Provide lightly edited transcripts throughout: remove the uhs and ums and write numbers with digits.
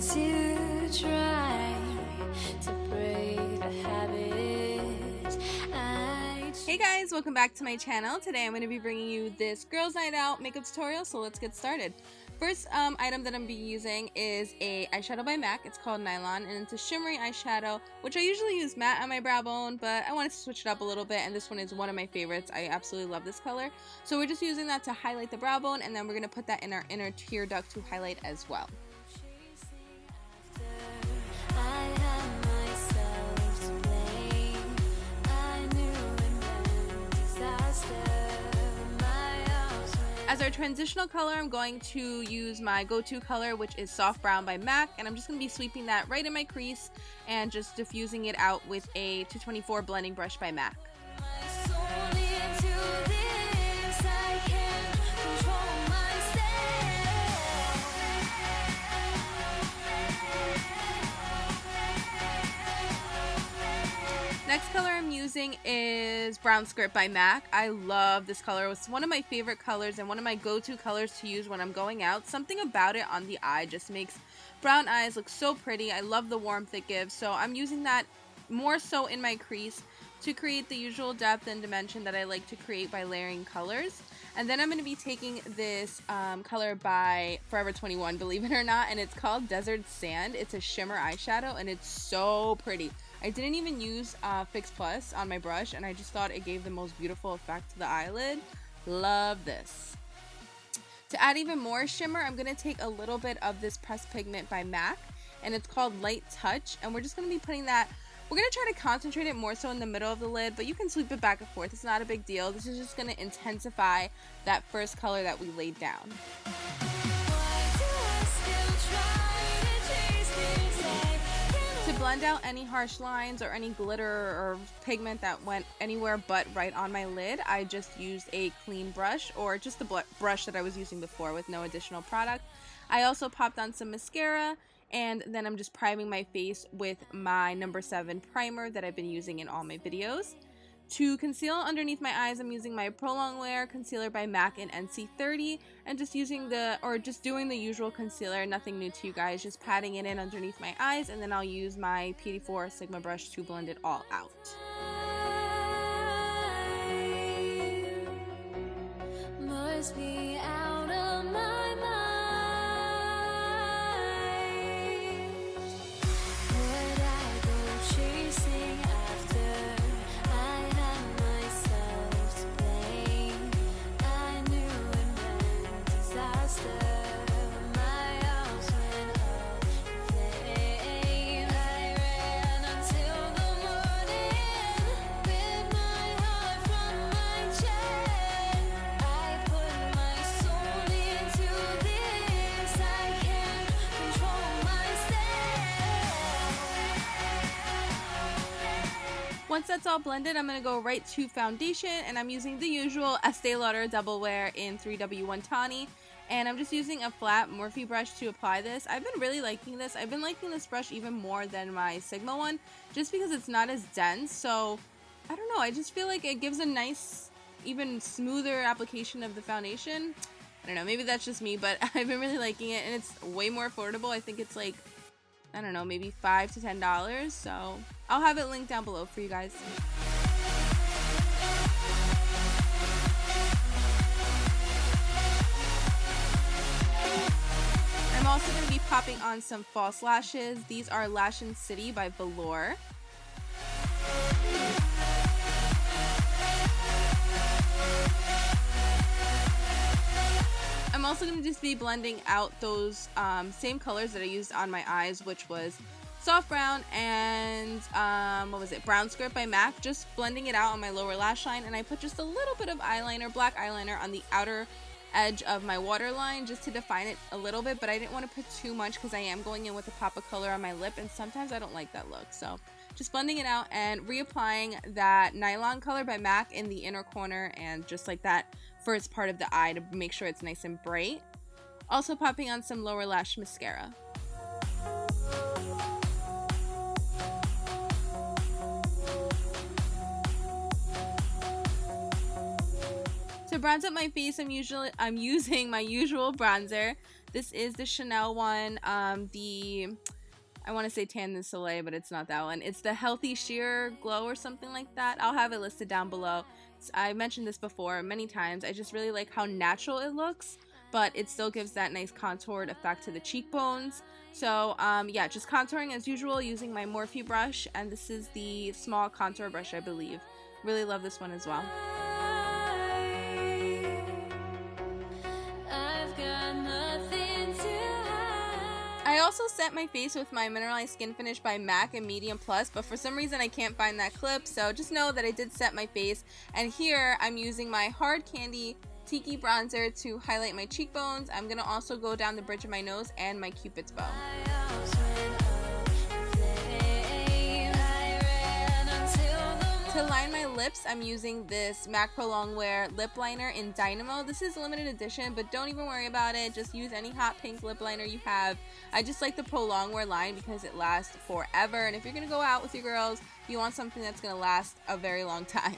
to try to break the habit. Hey guys, welcome back to my channel. Today I'm going to be bringing you this girls night out makeup tutorial, so let's get started. First item that I'm going to be using is a eyeshadow by MAC. It's called Nylon, and it's a shimmery eyeshadow, which I usually use matte on my brow bone, but I wanted to switch it up a little bit, and this one is one of my favorites. I absolutely love this color. So we're just using that to highlight the brow bone, and then we're going to put that in our inner tear duct to highlight as well. As our transitional color, I'm going to use my go-to color, which is Soft Brown by MAC, and I'm just going to be sweeping that right in my crease and just diffusing it out with a 224 blending brush by MAC. Next color I'm using is Brown Skirt by MAC. I love this color. It's one of my favorite colors and one of my go-to colors to use when I'm going out. Something about it on the eye just makes brown eyes look so pretty. I love the warmth it gives, so I'm using that more so in my crease to create the usual depth and dimension that I like to create by layering colors. And then I'm going to be taking this color by Forever 21, believe it or not, and it's called Desert Sand. It's a shimmer eyeshadow and it's so pretty. I didn't even use Fix Plus on my brush, and I just thought it gave the most beautiful effect to the eyelid. Love this. To add even more shimmer, I'm going to take a little bit of this pressed pigment by MAC, and it's called Light Touch, and we're just going to be putting that. We're going to try to concentrate it more so in the middle of the lid, but you can sweep it back and forth. It's not a big deal. This is just going to intensify that first color that we laid down. To blend out any harsh lines or any glitter or pigment that went anywhere but right on my lid, I just used a clean brush, or just the brush that I was using before with no additional product. I also popped on some mascara, and then I'm just priming my face with my number 7 primer that I've been using in all my videos. To conceal underneath my eyes, I'm using my Prolong Wear Concealer by MAC in NC30, and just doing the usual concealer, nothing new to you guys, just patting it in underneath my eyes, and then I'll use my P84 Sigma brush to blend it all out. Must be out of my mind. Would I go chasing after? I had myself to blame. I knew it meant disaster. My arms went up in flame. I ran until the morning with my heart from my chest. I put my soul into this. I can't control myself. Once that's all blended, I'm going to go right to foundation, and I'm using the usual Estee Lauder Double Wear in 3W1 Tawny, and I'm just using a flat Morphe brush to apply this. I've been really liking this. I've been liking this brush even more than my Sigma one, just because it's not as dense, so I don't know, I just feel like it gives a nice, even smoother application of the foundation. I don't know, maybe that's just me, but I've been really liking it, and it's way more affordable. I think it's like, I don't know, maybe $5 to $10, so I'll have it linked down below for you guys. I'm also going to be popping on some false lashes. These are Lashincity by Velour. I'm also going to just be blending out those same colors that I used on my eyes, which was Soft Brown and Brown Skirt by MAC. Just blending it out on my lower lash line, and I put just a little bit of eyeliner, black eyeliner, on the outer edge of my waterline just to define it a little bit, but I didn't want to put too much because I am going in with a pop of color on my lip, and sometimes I don't like that look. So just blending it out and reapplying that Nylon color by MAC in the inner corner and just like that first part of the eye to make sure it's nice and bright. Also popping on some lower lash mascara. To bronze up my face, I'm using my usual bronzer. This is the Chanel one. I want to say Tan de Soleil, but it's not that one. It's the Healthy Sheer Glow or something like that. I'll have it listed down below. I mentioned this before many times. I just really like how natural it looks, but it still gives that nice contoured effect to the cheekbones. So yeah, just contouring as usual using my Morphe brush, and this is the small contour brush, I believe. Really love this one as well. I also set my face with my Mineralized Skin Finish by MAC in Medium Plus, but for some reason I can't find that clip, so just know that I did set my face. And here I'm using my Hard Candy Tiki bronzer to highlight my cheekbones. I'm going to also go down the bridge of my nose and my Cupid's bow. To line my lips, I'm using this MAC Pro Longwear lip liner in Dynamo. This is limited edition, but don't even worry about it. Just use any hot pink lip liner you have. I just like the Pro Longwear line because it lasts forever, and if you're going to go out with your girls, you want something that's going to last a very long time.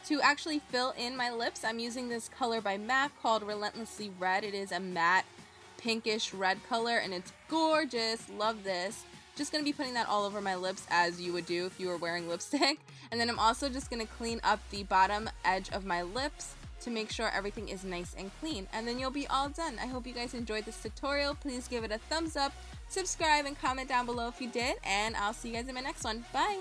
To actually fill in my lips, I'm using this color by MAC called Relentlessly Red. It is a matte pinkish red color and it's gorgeous. Love this. Just going to be putting that all over my lips as you would do if you were wearing lipstick. And then I'm also just going to clean up the bottom edge of my lips to make sure everything is nice and clean. And then you'll be all done. I hope you guys enjoyed this tutorial. Please give it a thumbs up, subscribe, and comment down below if you did. And I'll see you guys in my next one. Bye!